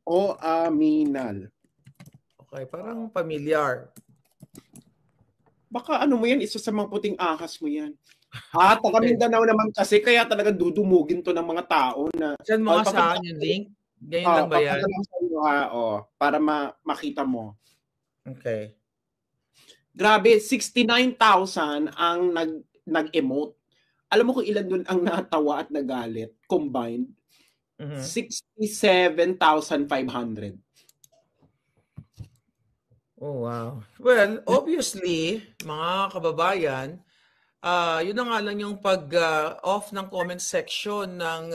O Aminal. Okay, parang familiar. Baka ano mo yan, isa sa mga puting ahas mo yan. Taga Mindanao naman kasi, kaya talaga dudumugin to ng mga tao na, Send mo nga sa akin yung link. Ganyan lang ba yan? papadala sa inyo para makita mo. Okay. Grabe, 69,000 ang nag-emote. Alam mo kung ilan dun ang natawa at nagalit combined? 67,500. Oh, wow. Well, obviously, mga kababayan, yun na nga lang yung pag-off ng comment section ng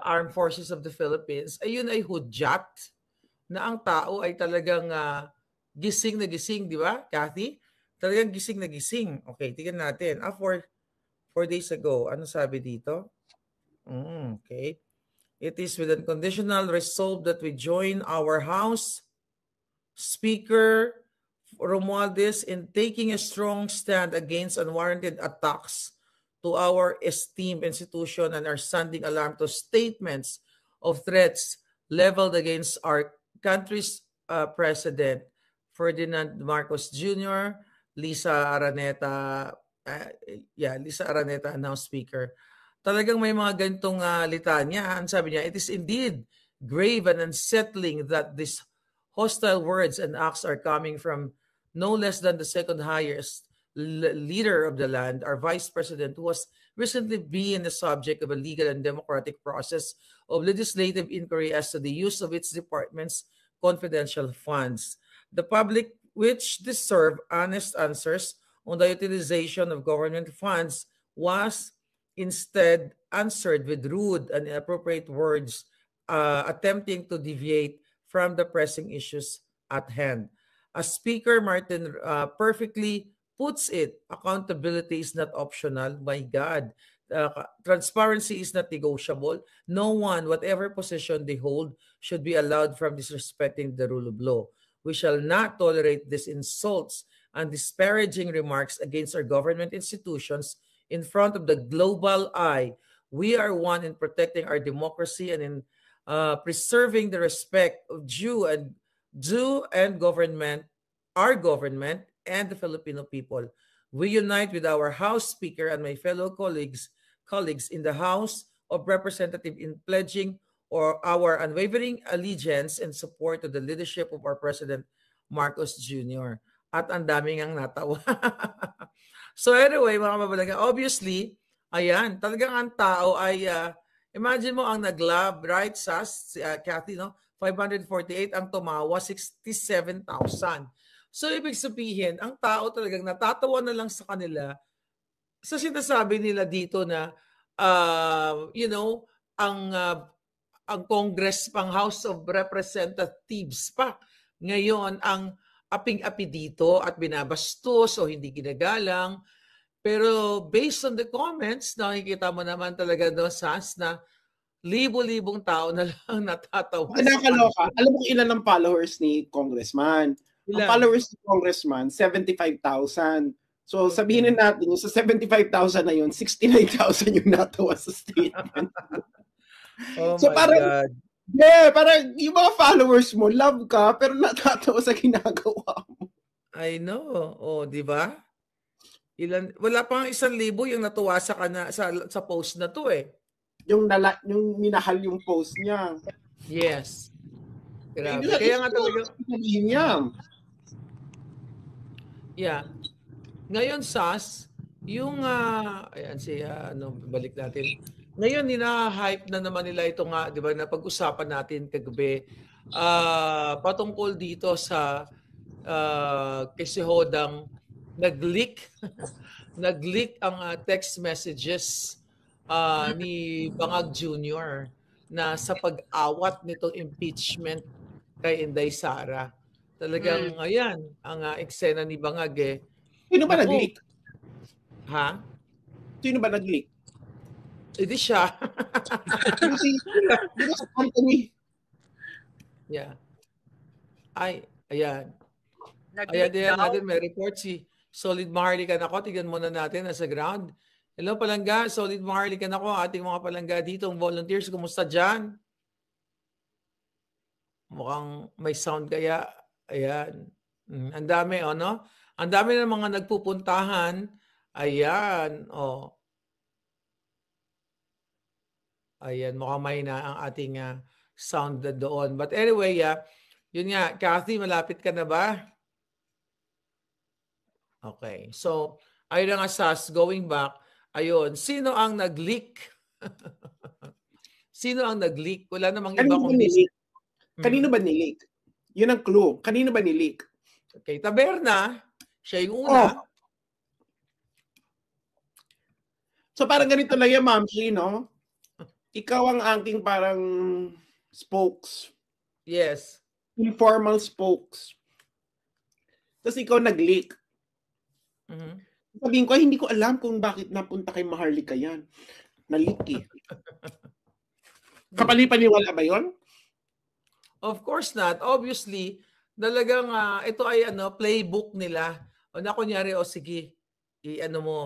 Armed Forces of the Philippines, ayun ay hudyat na ang tao ay talagang gising na gising, di ba, Kathy? Talagang gising na gising. Okay, tingnan natin. 4 days ago, ano sabi dito? Okay. It is with unconditional resolve that we join our House Speaker Romualdez in taking a strong stand against unwarranted attacks to our esteemed institution and are sending alarm to statements of threats leveled against our country's President Ferdinand Marcos Jr., Lisa Araneta, Lisa Araneta, now Speaker. Talagang may mga ganitong litanya. Ang sabi niya, it is indeed grave and unsettling that this hostile words and acts are coming from no less than the second highest leader of the land, our vice president, who has recently been the subject of a legal and democratic process of legislative inquiry as to the use of its department's confidential funds. The public, which deserve honest answers on the utilization of government funds, was instead answered with rude and inappropriate words, attempting to deviate from the pressing issues at hand. As Speaker Martin perfectly puts it, accountability is not optional. My God. Transparency is not negotiable. No one, whatever position they hold, should be allowed from disrespecting the rule of law. We shall not tolerate these insults and disparaging remarks against our government institutions in front of the global eye. We are one in protecting our democracy and in preserving the respect of Jew and government, our government, and the Filipino people. We unite with our House Speaker and my fellow colleagues in the House of Representatives in pledging our unwavering allegiance and support to the leadership of our President Marcos Jr. At ang daming ang natawa. So anyway, mga mabalaga, obviously, ayan, talagang ang tao ay imagine mo ang nag-love, right, Sas, Kathy, no? 548, ang tumawa, 67,000. So, ibig sabihin, ang tao talagang natatawa na lang sa kanila sa sinasabi nila dito na, ang Congress, pang House of Representatives pa. Ngayon, ang aping-api dito at binabastos o hindi ginagalang. Pero based on the comments, nakikita mo naman talaga doon, Sas, na libo-libong tao na lang natatawa. Nakakaloka. Alam mo ilan ang followers ni Congressman? Ilan? Ang followers ni Congressman, 75,000. So sabihin na natin, yung sa 75,000 na yun, 69,000 yung natawa sa statement. Oh so, my God. Parang yung mga followers mo, love ka, pero natatawa sa ginagawa mo. I know. Oh, di ba? Wala pang 1,000 yung natuwa sa post na to eh. Yung minahal yung post niya. Yes. Grabe. Kaya nga talaga niya. Yeah. Ngayon, Sas, yung ayan balik natin. Ngayon nina-hype na naman nila ito nga, 'di ba, na pag-usapan natin kagabi patungkol dito sa kasi hodang nag-leak ang text messages ni Bangag Jr. na sa pag-awat nitong impeachment kay Inday Sara. Talagang ayan ang eksena ni Bangag eh. Sino ba nag-leak? Ha? Sino ba nag-leak? Hindi siya. Sa company. Yeah. Ay, ayan. Ayan din natin, may report si Solid Maharlika na ako. Tignan muna natin nasa ground. Hello palangga, Solid Maharlika na ako. Ating mga palangga dito, volunteers, kumusta dyan? Mukhang may sound kaya. Ayan. Ang dami, no? Ang dami ng mga nagpupuntahan. Ayan. Ayan, mukhang mahina ang ating sound doon. But anyway, yun nga, Kathy, malapit ka na ba? Okay. So, ayun nga, Sas, going back, ayun, sino ang nag-leak? Sino ang nag-leak? Wala namang iba kundi... Kanino ba nileak? Yun ang clue. Kanino ba nileak? Okay, Taberna, siya yung una. So parang ganito lang yan, Ma'am G, no? Ikaw ang aking parang spokes. Yes. Informal spokes. Tapos ikaw nag-leak. Sabihin ko, hindi ko alam kung bakit napunta kay Maharlika yan. Na-leak eh. Kapani-paniwala ba yun? Of course not. Obviously, talagang ito ay playbook nila. O na kunyari, sige, i-ano mo,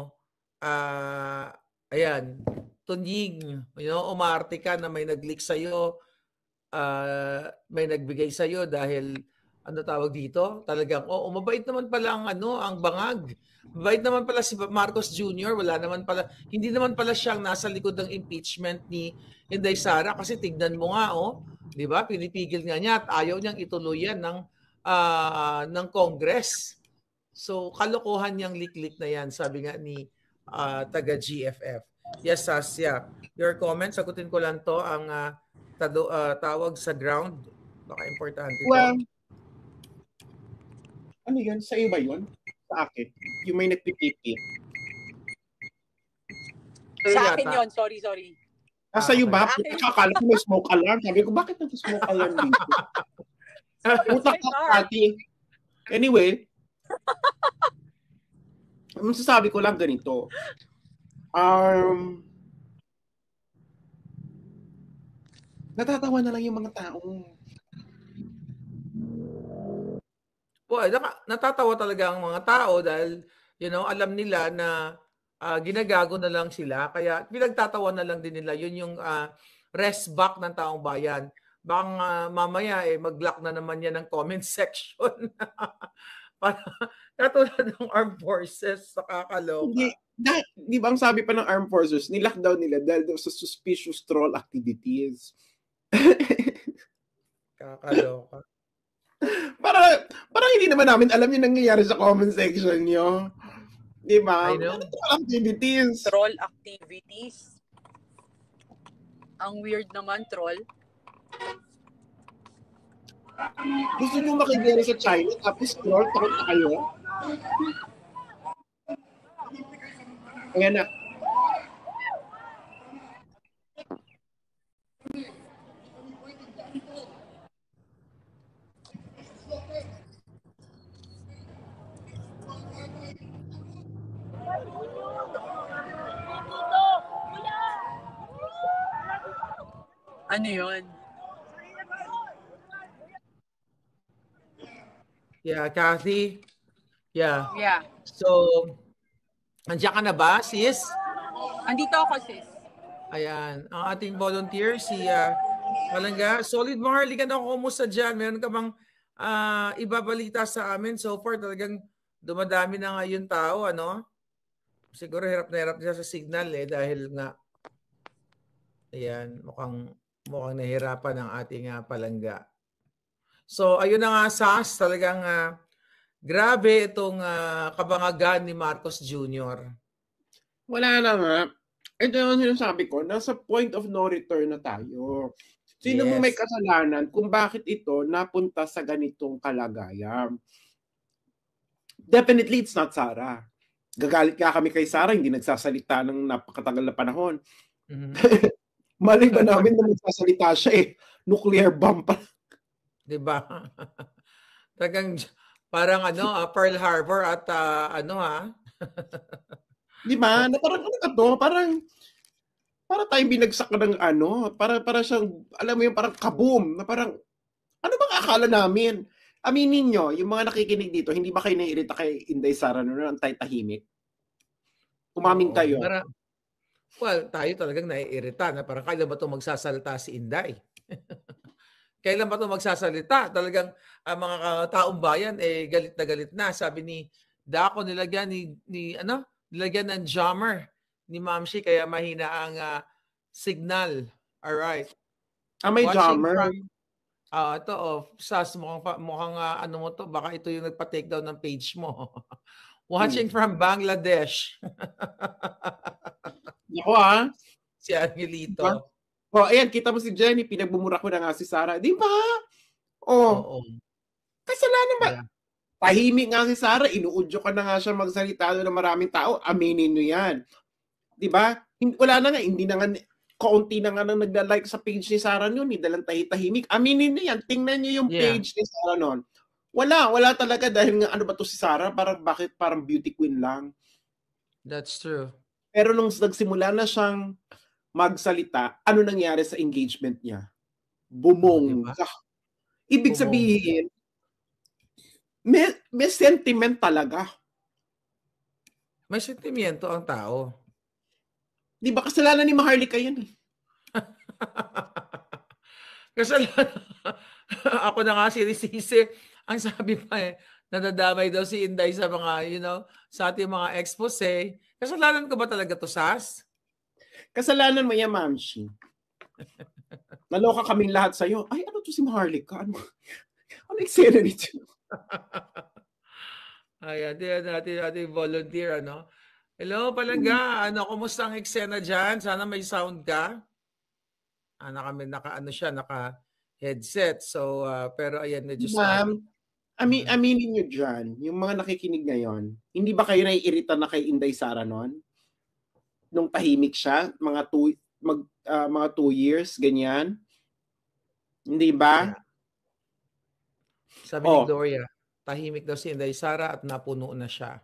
ayan, tunying, umarte ka na may nag-leak sa'yo, may nagbigay sa'yo dahil, ano tawag dito? Talagang, mabait naman pala ang bangag. Mabait naman pala si Marcos Jr. Wala naman pala, hindi naman pala siyang nasa likod ng impeachment ni Inday Sara kasi tignan mo nga, di ba? Pinipigil nga niya at ayaw niyang ituloy yan ng Congress. So, kalokohan niyang leak-leak na yan, sabi nga ni taga GFF. Yes, Sasya. Your comment, sagutin ko lang to ang tawag sa ground. Baka importante to. Well, ano yun? Sa iyo ba yun? Sa akin? Yung may nagpipipi. Sa akin yun. Sorry. Sa iyo ba? Akala ko may smoke alarm. Sabi ko, bakit nag-smoke alarm dito? Utak ka, Kati. Anyway, masasabi ko lang ganito. Natatawa na lang yung mga tao. Well, natatawa talaga ang mga tao dahil, alam nila na ginagago na lang sila. Kaya pinagtatawa na lang din nila. Yun yung rest back ng taong bayan. Baka mamaya mag-block na naman yan ng comment section. Para katulad ng armed forces sa kakaloka. Di ba ang sabi pa ng armed forces, nilockdown nila dahil sa suspicious troll activities. Kakaloka. Parang hindi naman namin alam yung nangyayari sa comment section nyo. Di ba? I know. Troll activities. Ang weird naman, troll. Gusto nyo makibera sa China tapos troll, takot na kayo? Ayan na. Ano yun? Yeah, Kathy. Yeah. So, nandiyan ka na ba, sis? Andito ako, sis. Ayan. Ang ating volunteer, si Palangga. Solid Maharli ka na, kumusta dyan? Meron ka bang ibabalita sa amin? So far, talagang dumadami na nga yung tao, ano? Siguro hirap na hirap siya sa signal dahil nga, ayan, mukhang nahirapan ang ating Palangga. So, ayun na nga, Sas, talagang grabe itong kabangagan ni Marcos Jr. Wala na nga. Ito yung sinasabi ko, nasa point of no return na tayo. Sino mo may kasalanan kung bakit ito napunta sa ganitong kalagayan? Definitely, it's not Sara. Gagalit ka kami kay Sara, hindi nagsasalita ng napakatagal na panahon. Mali ba namin na nagsasalita siya nuclear bomb pa. Diba? Tagang parang Pearl Harbor at Diba? Na parang tayong binagsak ng para siyang, alam mo yung parang kaboom, na parang, ano bang akala namin? Aminin nyo, yung mga nakikinig dito, hindi ba kayo naiirita kay Inday Sara noon, ang tahimik? Umamin kayo. Well, tayo talagang naiirita na parang kaya ba ito magsasalita si Inday? Kailan ba ito magsasalita? Talagang mga taong bayan galit na. Sabi ni Daco, nilagyan nilagyan ng jammer ni Mamshi kaya mahina ang signal. All right. May jammer. Ito Sas, mukhang ano mo to, baka ito yung nagpa-take down ng page mo. Watching from Bangladesh. Ako Si Angelito. Ayan, kita mo si Jenny, pinagbumura ko na nga si Sarah. Di ba? Oo. Kasalanan ba? Tahimik nga si Sarah, inuudyo ka na nga siya magsalita ng maraming tao, aminin nyo yan. Di ba? Wala na nga, hindi na nga, kaunti na nga nang nagla-like sa page ni Sarah noon, dalang tahimik. Aminin nyo yan, tingnan nyo yung page ni Sarah noon. Wala talaga dahil nga, ano ba to si Sarah? Bakit parang beauty queen lang? That's true. Pero nung nagsimula na siyang magsalita, ano nangyari sa engagement niya? Bumongga. Diba? Ibig sabihin, may sentiment talaga. May sentimento ang tao. Di ba kasalanan ni Maharlika yan eh? Kasalanan. Ako na nga sinisisi. Ang sabi pa nadadamay daw si Inday sa mga, sa ating mga expose. Kasalanan ko ba talaga to, Sas? Kasalanan mo yan, Mamshi. Naloka kaming lahat sa'yo. Ay, ano to si Maharlika? Ano eksena nito? Ayan, natin volunteer, Hello, Palangga. Kumusta ang eksena dyan? Sana may sound ka. Naka-headset. So, pero ayan, medyo Ma'am, aminin nyo dyan, yung mga nakikinig ngayon, hindi ba kayo naiirita na kay Inday Sara noon? Nung tahimik siya, mga 2 years, ganyan? Hindi ba? Yeah. Sabi ni Gloria, tahimik daw si Inday Sara at napuno na siya.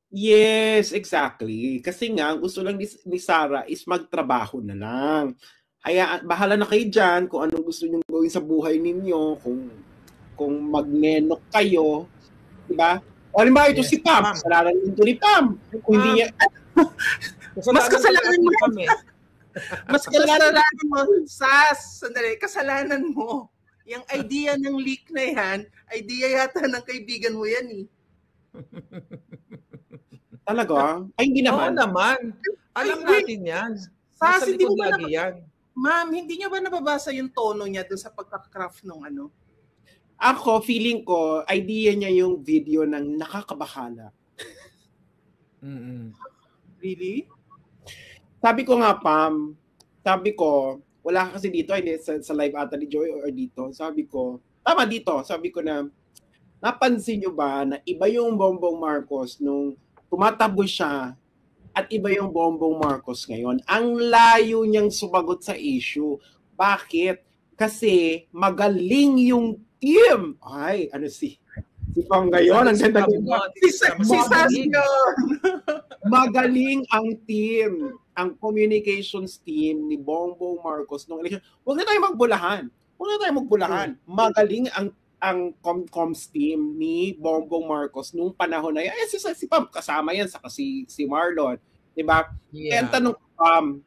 Yes, exactly. Kasi nga, gusto lang ni Sara is magtrabaho na lang. Kaya bahala na kayo dyan kung anong gusto nyo gawin sa buhay ninyo, kung magnenok kayo, diba? O halimbawa ito si Pam, kasalanan ito ni Pam. Kung hindi niya... Mas kasalanan mo. Mas kasalanan mo, Sas, sandali, kasalanan mo. Yung idea ng leak na yan, idea yata ng kaibigan mo yan eh. Talaga? Ay, hindi naman. Oo naman. Alam natin yan. Sas, hindi mo ba Ma'am, hindi niyo ba nababasa yung tono niya doon sa pagka-craft ng ano? Ako, feeling ko, idea niya yung video ng nakakabahala. Really? Sabi ko nga, Pam, wala kasi dito, hindi sa live ata ni Joy or dito. Sabi ko na, napansin nyo ba na iba yung Bongbong Marcos nung tumatakbo siya at iba yung Bongbong Marcos ngayon? Ang layo niyang sumagot sa issue. Bakit? Kasi magaling yung team. Ay, si Pam ngayon. Ang ganda si Sasyo. Magaling ang team. Ang communications team ni Bongbong Marcos nung election. Huwag na tayo magbulahan. Magaling ang comms team ni Bongbong Marcos nung panahon na yan. Si Pam, kasama yan, saka si Marlon. Diba? Yeah. Kaya tanong Pam,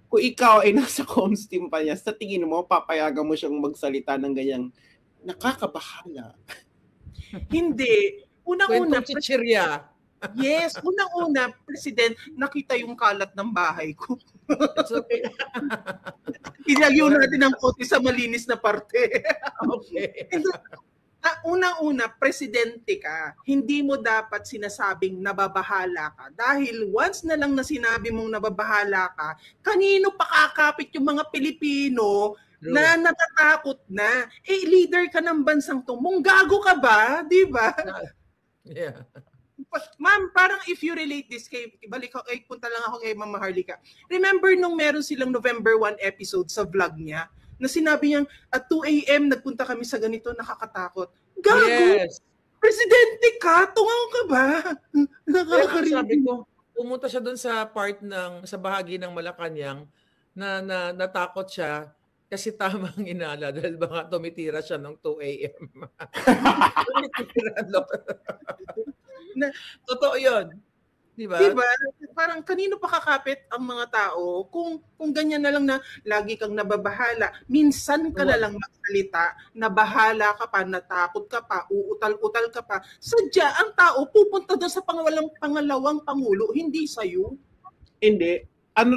kung ikaw ay nasa comms team pa niya, sa tingin mo, papayagan mo siyang magsalita ng ganyang nakakabahala? Hindi. Unang-una, Yes, unang-una, President, nakita yung kalat ng bahay ko. It's okay. Ilagyan natin ang kote sa malinis na parte. Okay. Unang-una, presidente ka. Hindi mo dapat sinasabing nababahala ka. Dahil once na lang na sinabi mong nababahala ka, kanino pakakapit yung mga Pilipino na natatakot na? Leader ka ng bansang to. Munggago ka ba? Di ba? Yeah. Ma'am, parang if you relate this punta lang ako kay Ma'am Maharlika. Remember nung meron silang November 1 episode sa vlog niya na sinabi niyang at 2 a.m. nagpunta kami sa ganito, nakakatakot. Gago! Yes. Presidente ka? Tungaw ka ba? Sabi ko, pumunta siya doon sa sa bahagi ng Malacanang na natakot siya kasi tamang inala dahil baka tumitira siya ng 2 a.m. Na, totoo yun. Diba? Parang kanino pa kakapit ang mga tao kung ganyan na lang na lagi kang nababahala. Minsan ka na lang magsalita, nabahala ka pa, natakot ka pa, uutal-utal ka pa. Sadya ang tao pupunta doon sa pangalawang pangulo, hindi sa'yo. Hindi.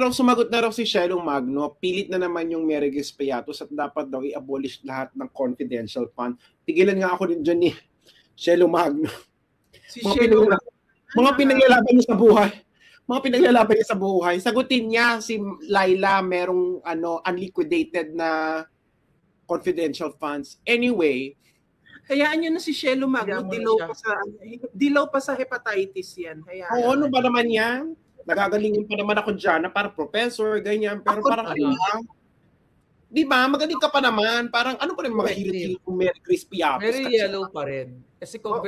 Sumagot na raw si Shelong Magno, pilit na naman yung Meregis Payatos at dapat daw i-abolish lahat ng confidential fund. Tigilan nga ako din dyan ni Shelong Magno. Si Shelong Magno. Mga pinaglalaban niya sa buhay. Mga pinaglalaban niya sa buhay. Sagutin niya si Laila merong unliquidated na confidential funds. Anyway, hayaan niyo na si Shelong Magno, dilaw pa sa hepatitis yan. Ano ba naman yan? Nagagalingin pa naman ako dyan na parang professor, ganyan. Pero parang di ba? Magaling ka pa naman. Parang ano pa rin mga hirit-hirit kung Mary Crispy Apos. Very yellow pa rin. Kasi kung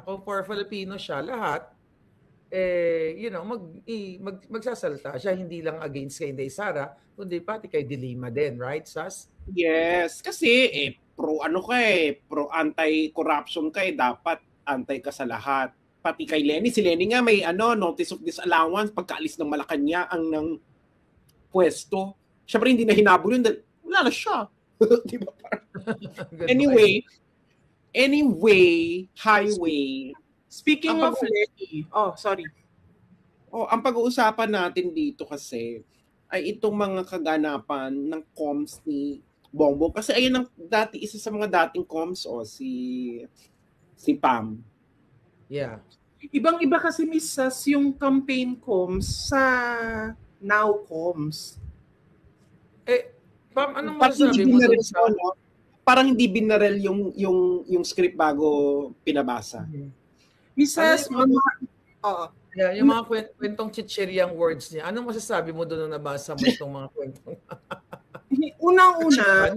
kung for Filipino siya, lahat, magsasalta siya, hindi lang against kay Inday Sara, kundi pati kay Dilima din, right, Sas? Yes, kasi pro anti-corruption ka dapat antay ka sa lahat. Pati kay Lenny, si Lenny nga may notice of disallowance pagkaalis ng Malacanang ng pwesto. Siyempre hindi na hinabol yun dahil wala na siya. Diba? Anyway, highway. Speaking of Lenny, sorry. Ang pag-uusapan natin dito kasi ay itong mga kaganapan ng comms ni Bongbong. Kasi ayun isa sa mga dating comms si Pam. Yeah. Ibang-iba kasi Mrs. yung campaign comms sa now comms. Pam, anong masasabi mo doon sa... Parang hindi binarel yung script bago pinabasa. Mrs. yung mga kwentong chichiryang words niya. Anong masasabi mo doon nung nabasa mo itong mga kwentong? Unang-una,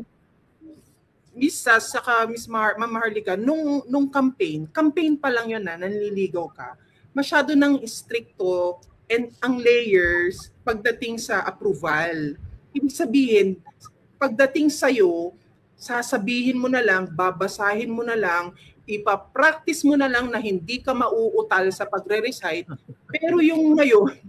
Mrs. saka Miss Ma'am Maharlika, nung campaign pa lang yun nanliligaw ka. Masyado nang stricto and ang layers pagdating sa approval. Ibig sabihin, pagdating sa'yo, sasabihin mo na lang, babasahin mo na lang, ipapractice mo na lang na hindi ka mauutal sa pagre-recite. Pero yung ngayon,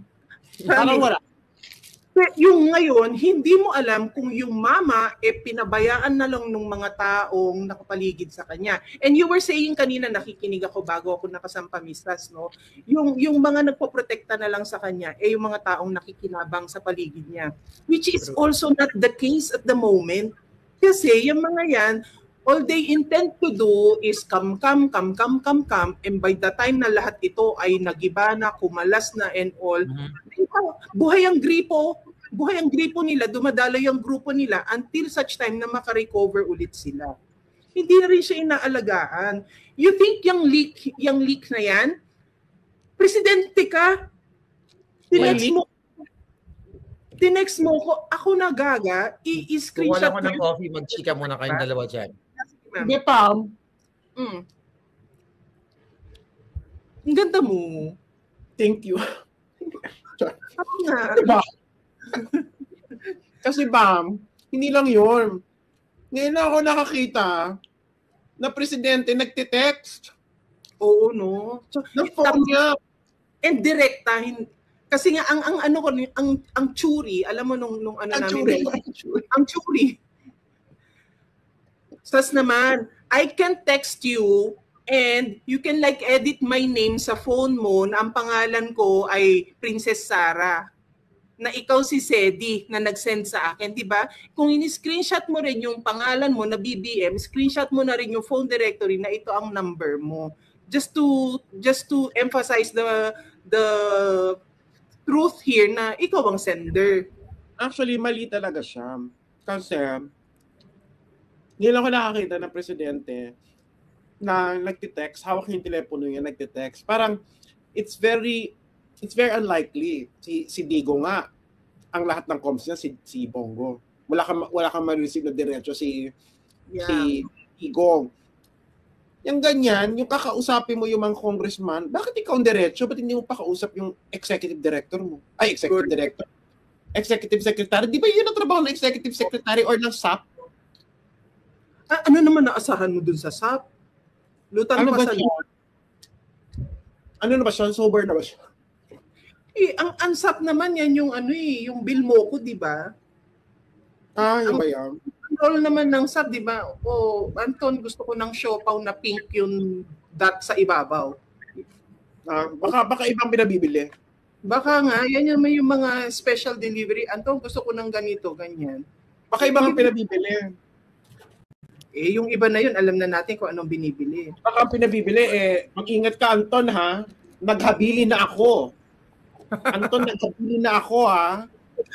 yung ngayon, hindi mo alam kung yung mama pinabayaan na lang ng mga taong nakapaligid sa kanya. And you were saying kanina, nakikinig ako bago ako nakasampamistas, no? Yung mga nagpoprotekta na lang sa kanya, yung mga taong nakikinabang sa paligid niya. Which is also not the case at the moment. Kasi yung mga yan, all they intend to do is come, and by the time na lahat ito ay nagiba na, kumalas na and all, buhay ang gripo nila, dumadaloy ang grupo nila until such time na makarecover ulit sila. Hindi na rin siya inaalagaan. You think yung leak na yan, presidente ka, Tinext mo ko, ako na gaga, i-screenshot ko. Wala ko ng coffee, mag-chika muna kayong dalawa dyan. Hindi, Pam. Ang ganda mo. Thank you. Ako nga. Diba? Kasi, Pam, hindi lang yun. Ngayon ako nakakita na presidente nagtitext. Oo, no? Ng phone niya. And direktahin. Kasi nga ang churi, alam mo nung ang churi. Sas naman, I can text you and you can edit my name sa phone mo na ang pangalan ko ay Princess Sarah. Na ikaw si Sedi na nag-send sa akin, di ba? Kung ini-screenshot mo rin yung pangalan mo na BBM, screenshot mo na rin yung phone directory na ito ang number mo. Just to emphasize the truth here na ikaw ang sender. Actually, mali talaga siya. Kasi, hindi lang ako nakakita ng presidente na nagtitext, hawak yung telepono niya, nagtitext. Parang, it's very unlikely. Si Digo nga, ang lahat ng comms niya, si Bongo. Wala kang ma-receive na diretso si Igong. Yung ganyan, yung kakausapin mo yung mga congressman, bakit ikaw ang diretso? Ba't hindi mo pa kausap yung executive director mo? Ay, executive director. Executive secretary. Di ba yun ang trabaho ng executive secretary or ng SAP? Ano naman naasahan mo dun sa SAP? Lutan ano pa ba sa Ano na ba siya? Sober na ba siya? Ang ANSAP naman yan yung yung bill mo ko, di ba? Yung ba yan? Control naman ng SAP, di ba? Anton, gusto ko ng siopaw na pink yung dot sa ibabaw. Baka ibang pinabibili. Baka nga, yan may yung mga special delivery. Anton, gusto ko ng ganito, ganyan. Baka ibang pinabibili. Yung iba na yun, alam na natin kung anong binibili. Baka pinabibili, mag-ingat ka, Anton, ha? Naghabili na ako. Anton, naghabili na ako, ha?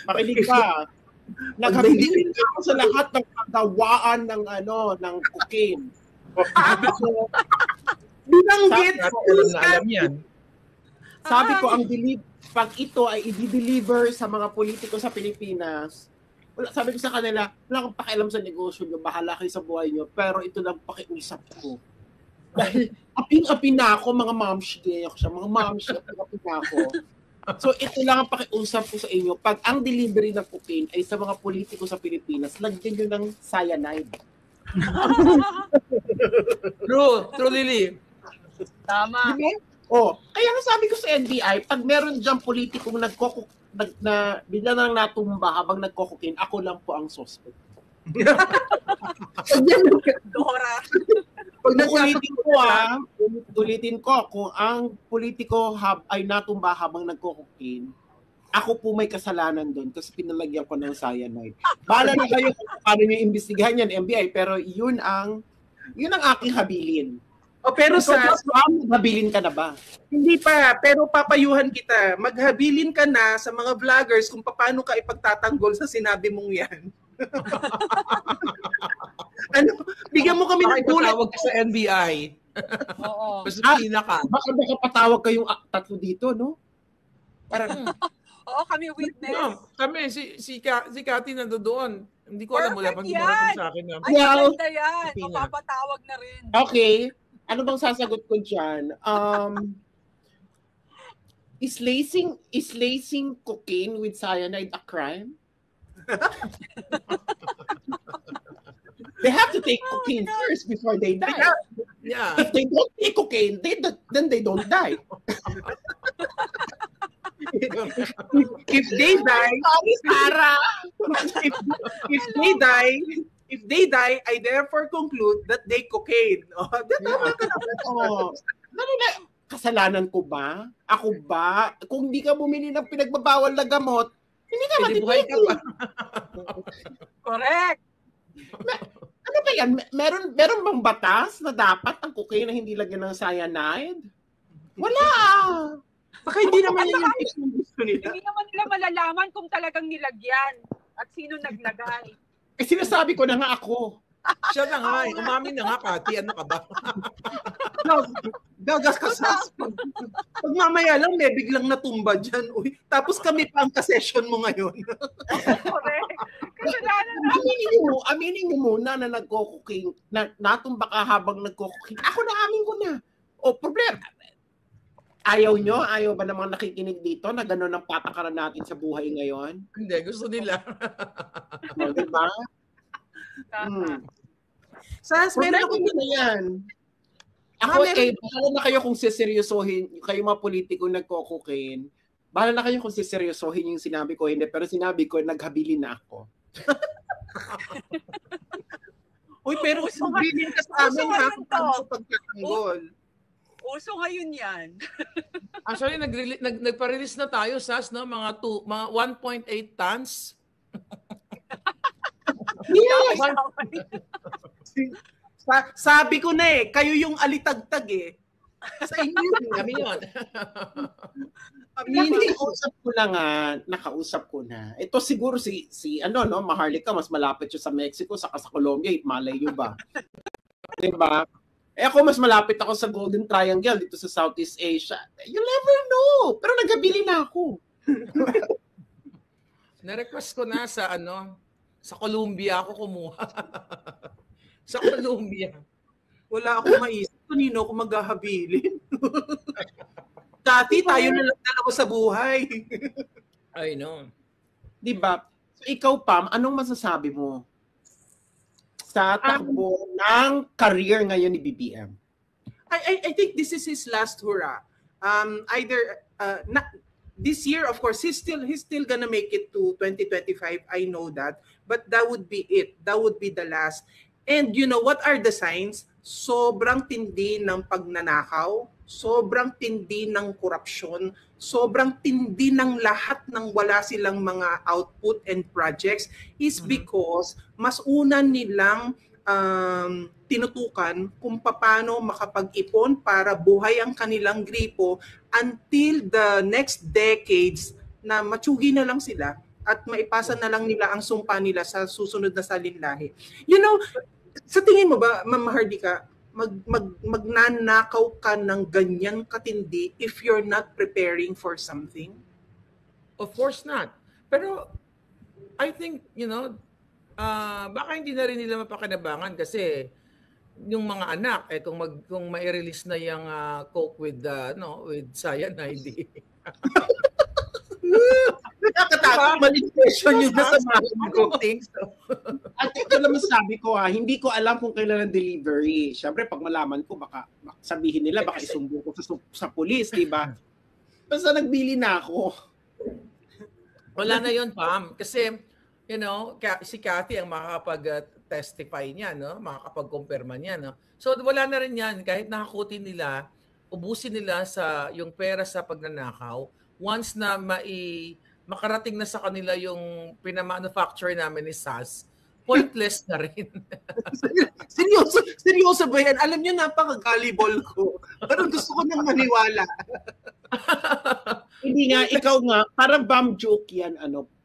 Makinig ka. Naghabili na ako sa lahat ng pagawaan ng cocaine. Binanggit! Alam yan. Sabi ko, pag ito ay i-deliver sa mga politiko sa Pilipinas, sabi ko sa kanila, wala akong pakialam sa negosyo nyo, bahala kayo sa buhay nyo, pero ito lang pakiusap ko. Dahil aping-apin na ako, mga mamshi, mga mamshi, aping-apin na ako. So ito lang ang pakiusap ko sa inyo, pag ang delivery ng cocaine ay sa mga politiko sa Pilipinas, lagyan nyo ng cyanide. True, Lily. Tama. Diba? Kaya nga sabi ko sa NBI, pag meron diyang politikong bigla nang natumba habang nagko-cocaine, ako lang po ang suspect. Dora. Ulitin ko, kung ang politiko ay natumba habang nagko-cocaine, ako po may kasalanan doon kasi pinalagyan ko ng cyanide. Bahala na kayo kung paano nyo imbestigahan yan, NBI, pero yun ang aking habilin. Pero maghabilin ka na ba? Hindi pa, pero papayuhan kita. Maghabilin ka na sa mga vloggers kung paano ka ipagtatanggol sa sinabi mong yan. Bigyan mo kami ng bullet. Tawag ka sa NBI. Oo. Pasipina ka. Baka patawag kayong tatlo dito, no? Parang, Oo, kami witness. No, kami, si Cathy nandoon. Hindi ko alam, wala pang Perfect dumarating sa akin. Ay, maganda yan. Pina. Mapapatawag na rin. okay. Ano bang sasagot ko dyan? Is lacing cocaine with cyanide a crime? They have to take cocaine first before they die. Yeah. If they don't take cocaine, then they don't die. If they die, Sarah! if they die, I therefore conclude that they cocaine. Kasalanan ko ba? Ako ba? Kung hindi ka bumili ng pinagbabawal na gamot, hindi ka buhay ka pa. Correct. Ano ba yan? Meron bang batas na dapat ang cocaine na hindi lagyan ng cyanide? Wala! Baka hindi naman yung tips ng gusto nila. Hindi naman nila malalaman kung talagang nilagyan at sino naglagay. Sinasabi ko na nga ako. Siya na nga, umamin na nga, Cathy. Ano ka ba? Gagas ka sa pag mamaya lang, may biglang natumba dyan. Uy, tapos kami pa ang ka-session mo ngayon. Correct. Aminin mo muna na nagko-cocaine, na natumba ka habang nagko-cocaine. Ako na amin ko na. Problema. Ayaw ba namang nakikinig dito na gano'n ang patakaran natin sa buhay ngayon? Hindi, gusto nila. Diba? Sas, meron ako na yan. Bahala na kayo kung siseryosohin, kayo mga politiko nagko-cocaine, bahala na kayo kung siseryosohin yung sinabi ko, hindi, pero sinabi ko, naghabili na ako. Uy, pero bilin ka sa amin ha, kung paano pagkatanggol. Uso ngayon yan. Actually, nagpa-release na tayo, Sas, no? Mga 1.8 tons. Yes! Sabi ko na kayo yung alitagtag Sa inyo. Kami yun. Nakausap ko na. Ito siguro si Maharlika, mas malapit siya sa Mexico, saka sa Colombia, malay nyo ba? Diba? Ako, mas malapit ako sa Golden Triangle dito sa Southeast Asia. You never know. Pero nagabili na ako. Na-request ko na sa Colombia ako kumuha. Sa Colombia. Wala akong maisip. Kanino ako maghahabilin? Dati tayo na lang dalawa sa buhay. I know. Diba? So, ikaw, Pam, anong masasabi mo sa takbo ng career ngayon ni BBM? I think this is his last hurrah. Either not this year, of course, he's still gonna make it to 2025. I know that, but that would be it. That would be the last. And you know what are the signs? Sobrang tindi ng pagnanakaw, sobrang tindi ng korupsyon, sobrang tindi ng lahat ng wala silang mga output and projects is because mas una nilang tinutukan kung paano makapag-ipon para buhay ang kanilang gripo until the next decades na matsugi na lang sila at maipasa na lang nila ang sumpa nila sa susunod na salinlahi. You know, sa tingin mo ba, Ma'am Mahardika, magnanakaw ka ng ganyan katindi if you're not preparing for something? Of course not. Pero I think, baka hindi na rin nila mapakinabangan kasi yung mga anak kung mai-release na yung coke with with cyanide. Nakakatakot, manipulation yung nasamahan ko. I think so. At ito naman sabi ko hindi ko alam kung kailan ang delivery. Siyempre pag malaman ko baka sabihin nila baka isumbong ko sa pulis, di ba? Basta nagbili na ako. Wala na yun, Pam. Kasi si Cathy ang makakapag-testify niya, makakapag-kumpirma niya. So wala na rin yan. Kahit nakakutin nila, ubusin nila yung pera sa pagnanakaw, once na makarating na sa kanila yung pinamanufacture namin ni SAS, pointless na rin. seryoso ba yan? Alam niyo, napaka-gullible ko. Pero gusto ko nang maniwala. Hindi nga, ikaw nga, parang bomb joke yan,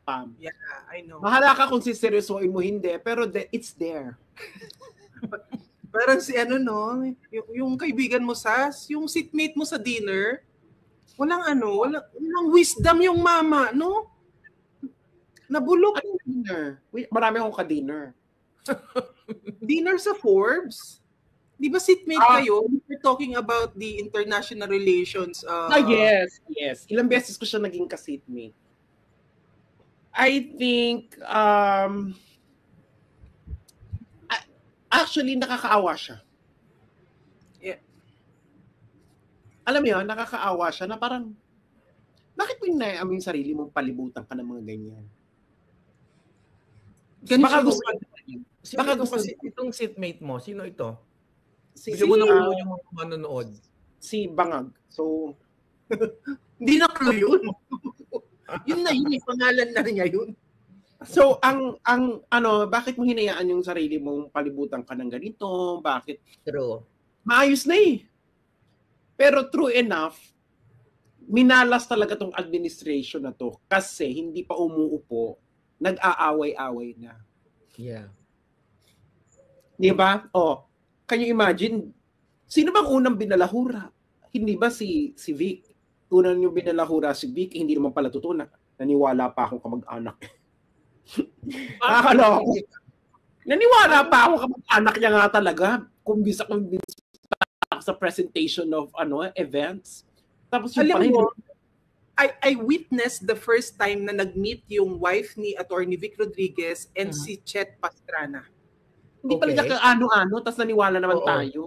Pam. Yeah, I know. Mahala ka kung siseryosoin mo, hindi. Pero it's there. Parang yung kaibigan mo, Sas, yung seatmate mo sa dinner, walang wisdom yung mama, no? Nabulok. Dinner. Marami akong ka-dinner. Dinner sa Forbes? Di ba seatmate kayo? We're talking about the international relations. Yes. Ilang beses ko siya naging ka-seatmate. I think, actually, nakakaawa siya. Yeah. Alam mo yun, nakakaawa siya na parang, bakit mo yung sarili mong palibutan ka ng mga ganyan? Baka gusto kasi itong seatmate mo, sino ito? Bigyan mo na yung mga manonood. Si Bangag. So, hindi na clue yun. Yun na yun, pangalan na niya yun. So, bakit mo hinayaan yung sarili mong palibutan ka ng ganito? Bakit? True. Maayos na eh. Pero true enough, minalas talaga tong administration na to kasi hindi pa umuupo, nag-aaway-away na. Yeah. Di ba? Can you imagine? Sino bang unang binalahura? Hindi ba si Vic? Unang yung binalahura si Vic, hindi naman pala totoo na naniwala pa akong kamag-anak. Nakakaloko. Naniwala pa akong kamag-anak niya nga talaga. Kumbisa sa presentation of events. Tapos yung alam mo, I witnessed the first time na nag-meet yung wife ni Attorney Vic Rodriguez and si Chet Pastrana. Hindi pala niya ano-ano, tapos naniwala naman tayo.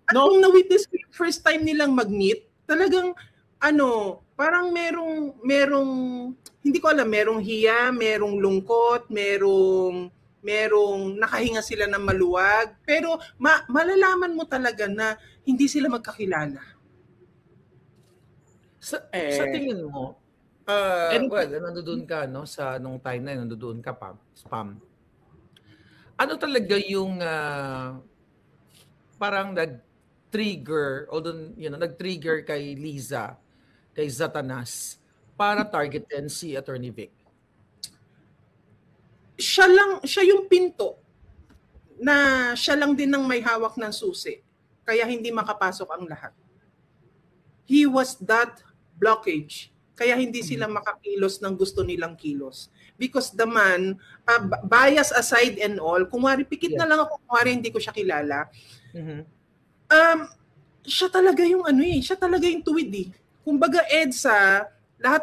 At nung na-witness ko yung first time nilang mag-meet, talagang parang merong hindi ko alam, merong hiya, merong lungkot, merong nakahinga sila ng maluwag, pero malalaman mo talaga na hindi sila magkakilala. Sa tingin mo, nandoon ka sa nung time na nandoon ka pa, Pam. Ano talaga yung parang nag-trigger, nag-trigger kay Liza, kay Zatanas, para targetin si Attorney Vic? Siya yung pinto na siya lang din ang may hawak ng susi. Kaya hindi makapasok ang lahat. He was that blockage. Kaya hindi sila makakilos ng gusto nilang kilos. Because the man, bias aside and all, kumwari pikit na lang ako, kumwari hindi ko siya kilala, siya talaga yung siya talaga yung tuwid eh. Kumbaga EDSA, lahat